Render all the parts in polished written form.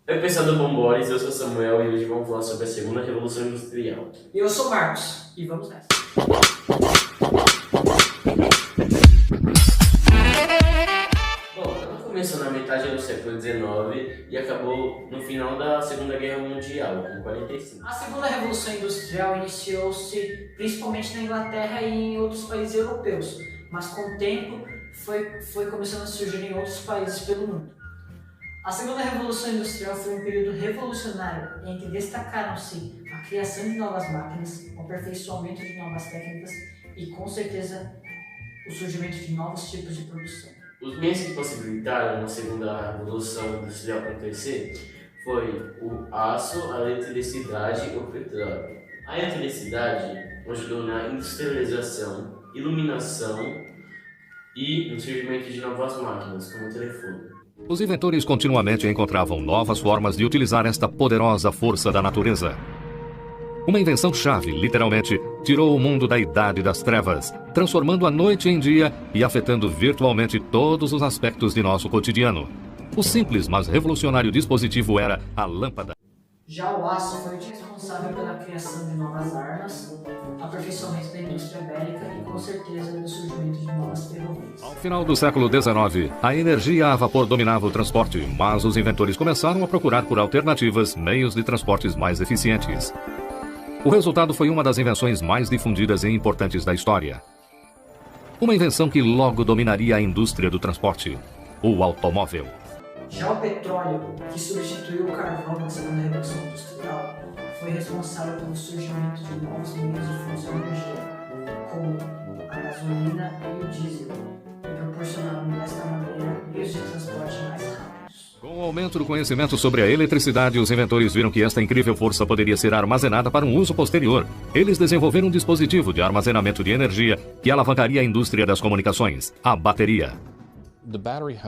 Oi, pessoal do Bombones, eu sou Samuel e hoje vamos falar sobre a segunda revolução industrial. Eu sou Marcos e vamos nessa. Bom, ela começou na metade do século XIX e acabou no final da Segunda Guerra Mundial, em 45. A segunda revolução industrial iniciou-se principalmente na Inglaterra e em outros países europeus, mas com o tempo foi começando a surgir em outros países pelo mundo. A segunda revolução industrial foi um período revolucionário em que destacaram-se a criação de novas máquinas, o aperfeiçoamento de novas técnicas e, com certeza, o surgimento de novos tipos de produção. Os meios que possibilitaram a segunda revolução industrial acontecer foi o aço, a eletricidade e o petróleo. A eletricidade ajudou na industrialização, iluminação e no surgimento de novas máquinas, como o telefone. Os inventores continuamente encontravam novas formas de utilizar esta poderosa força da natureza. Uma invenção-chave, literalmente, tirou o mundo da idade das trevas, transformando a noite em dia e afetando virtualmente todos os aspectos de nosso cotidiano. O simples, mas revolucionário dispositivo era a lâmpada. Já o aço foi responsável pela criação de novas armas, aperfeiçoamento da indústria bélica e, com certeza, do surgimento de novas ferrovias. Ao final do século XIX, a energia a vapor dominava o transporte, mas os inventores começaram a procurar por alternativas, meios de transportes mais eficientes. O resultado foi uma das invenções mais difundidas e importantes da história. Uma invenção que logo dominaria a indústria do transporte: o automóvel. Já o petróleo, que substituiu o carvão na segunda revolução industrial, foi responsável pelo surgimento de novos meios de fontes de energia, como a gasolina e o diesel, e proporcionaram desta maneira meios de transporte mais rápidos. Com o aumento do conhecimento sobre a eletricidade, os inventores viram que esta incrível força poderia ser armazenada para um uso posterior. Eles desenvolveram um dispositivo de armazenamento de energia que alavancaria a indústria das comunicações: a bateria.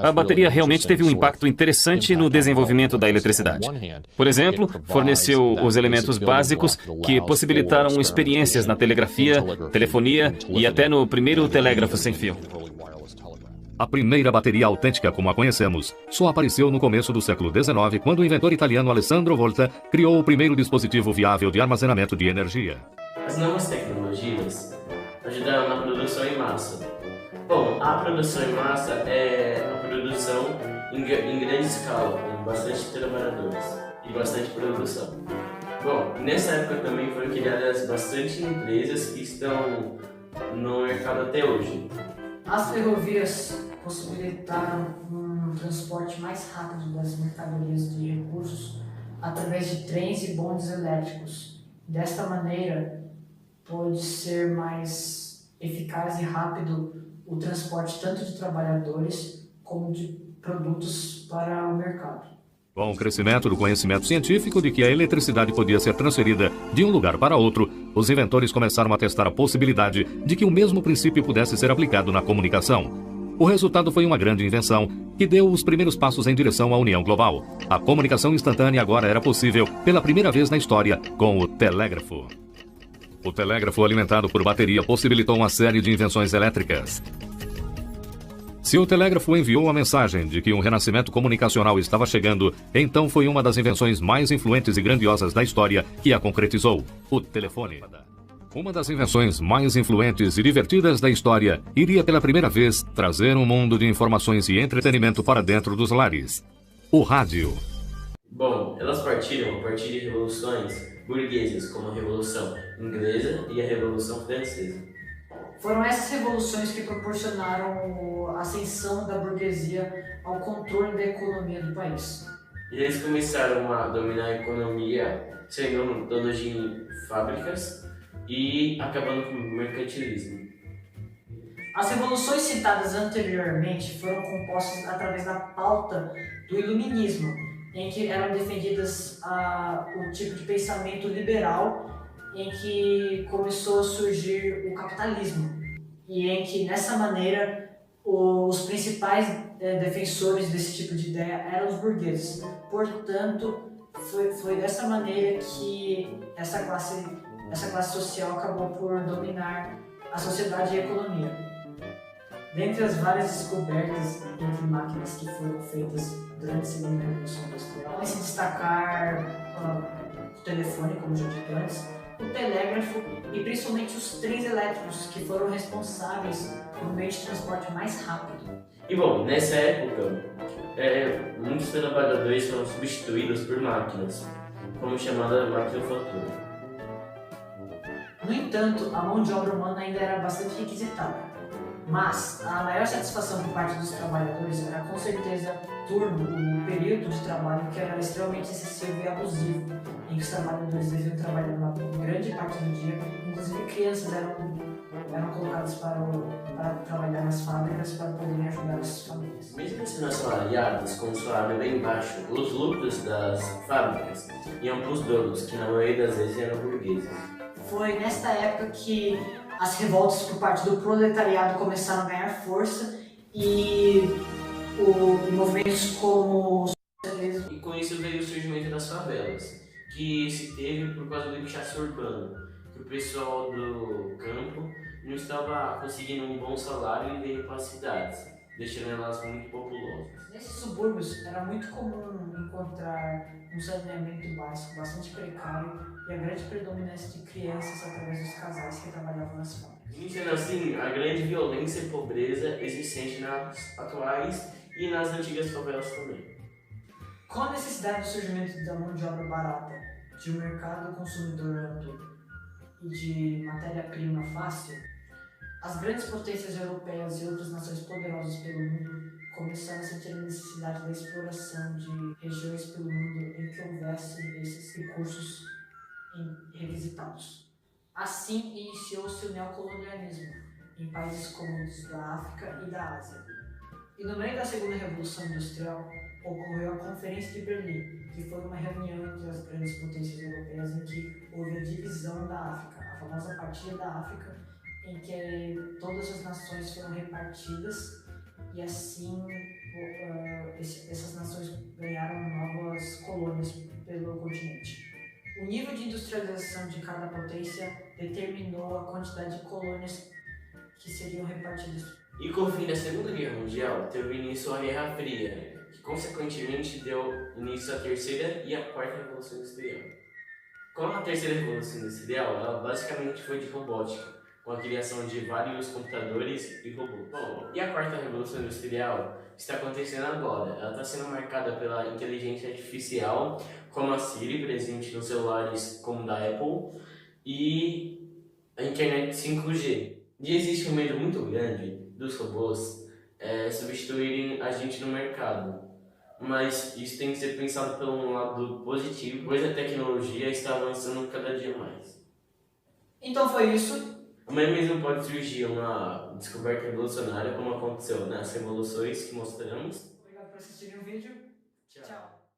A bateria realmente teve um impacto interessante no desenvolvimento da eletricidade. Por exemplo, forneceu os elementos básicos que possibilitaram experiências na telegrafia, telefonia e até no primeiro telégrafo sem fio. A primeira bateria autêntica como a conhecemos só apareceu no começo do século XIX, quando o inventor italiano Alessandro Volta criou o primeiro dispositivo viável de armazenamento de energia. As novas tecnologias ajudaram na produção em massa. Bom, a produção em massa é a produção em grande escala, com bastante trabalhadores e bastante produção. Bom, nessa época também foram criadas bastante empresas que estão no mercado até hoje. As ferrovias possibilitaram um transporte mais rápido das mercadorias de recursos através de trens e bondes elétricos. Desta maneira, pode ser mais eficaz e rápido o transporte tanto de trabalhadores como de produtos para o mercado. Com o crescimento do conhecimento científico de que a eletricidade podia ser transferida de um lugar para outro, os inventores começaram a testar a possibilidade de que o mesmo princípio pudesse ser aplicado na comunicação. O resultado foi uma grande invenção que deu os primeiros passos em direção à união global. A comunicação instantânea agora era possível pela primeira vez na história com o telégrafo. O telégrafo alimentado por bateria possibilitou uma série de invenções elétricas. Se o telégrafo enviou a mensagem de que um renascimento comunicacional estava chegando, então foi uma das invenções mais influentes e grandiosas da história que a concretizou: o telefone. Uma das invenções mais influentes e divertidas da história iria pela primeira vez trazer um mundo de informações e entretenimento para dentro dos lares: o rádio. Bom, elas partiram a partir de revoluções burguesas, como a Revolução Inglesa e a Revolução Francesa. Foram essas revoluções que proporcionaram a ascensão da burguesia ao controle da economia do país. E eles começaram a dominar a economia, sendo donos de fábricas e acabando com o mercantilismo. As revoluções citadas anteriormente foram compostas através da pauta do iluminismo, em que eram defendidas o tipo de pensamento liberal em que começou a surgir o capitalismo e em que, nessa maneira, os principais defensores desse tipo de ideia eram os burgueses. Portanto, foi dessa maneira que essa classe social acabou por dominar a sociedade e a economia. Dentre as várias descobertas entre máquinas que foram feitas durante a Segunda Revolução Industrial, podem se destacar o telefone, como já dito antes, o telégrafo e principalmente os trens elétricos, que foram responsáveis por um meio de transporte mais rápido. E bom, nessa época, muitos trabalhadores foram substituídos por máquinas, como chamada maquinofatura. No entanto, a mão de obra humana ainda era bastante requisitada. Mas a maior satisfação por parte dos trabalhadores era com certeza o período de trabalho que era extremamente excessivo e abusivo, em que os trabalhadores deviam trabalhar uma grande parte do dia, inclusive crianças eram colocadas para trabalhar nas fábricas para poderem ajudar as famílias. Mesmo sendo assalariados com um salário bem baixo, os lucros das fábricas iam para os donos, que na maioria das vezes eram burgueses. Foi nesta época que as revoltas por parte do proletariado começaram a ganhar força e movimentos como o socialismo. E com isso veio o surgimento das favelas, que se teve por causa do inchaço urbano, que o pessoal do campo não estava conseguindo um bom salário e veio para as cidades, deixando elas muito populosas. Nesses subúrbios era muito comum encontrar um saneamento básico bastante precário e a grande predominância de crianças através dos casais que trabalhavam nas fábricas. Iniciando assim a grande violência e pobreza existente nas atuais e nas antigas favelas também. Com a necessidade do surgimento da mão de obra barata, de um mercado consumidor amplo e de matéria-prima fácil, as grandes potências europeias e outras nações poderosas pelo mundo começaram a sentir a necessidade da exploração de regiões pelo mundo em que houvesse esses recursos requisitados. Assim iniciou-se o neocolonialismo em países como os da África e da Ásia. E no meio da Segunda Revolução Industrial ocorreu a Conferência de Berlim, que foi uma reunião entre as grandes potências europeias em que houve a divisão da África, a famosa partilha da África, em que todas as nações foram repartidas e assim essas nações ganharam novas colônias pelo continente. O nível de industrialização de cada potência determinou a quantidade de colônias que seriam repartidas. E com o fim da Segunda Guerra Mundial, teve início a Guerra Fria, que consequentemente deu início à Terceira e à Quarta Revolução Industrial. Com a Terceira Revolução Industrial, ela basicamente foi de robótica, com a criação de vários computadores e robôs. Bom, e a Quarta Revolução Industrial está acontecendo agora. Ela está sendo marcada pela inteligência artificial, como a Siri, presente nos celulares como da Apple, e a internet 5G. E existe um medo muito grande dos robôs substituírem a gente no mercado. Mas isso tem que ser pensado por um lado positivo, pois a tecnologia está avançando cada dia mais. Então foi isso. Amanhã mesmo pode surgir uma descoberta revolucionária, como aconteceu nas revoluções que mostramos. Obrigado por assistirem o vídeo. Tchau.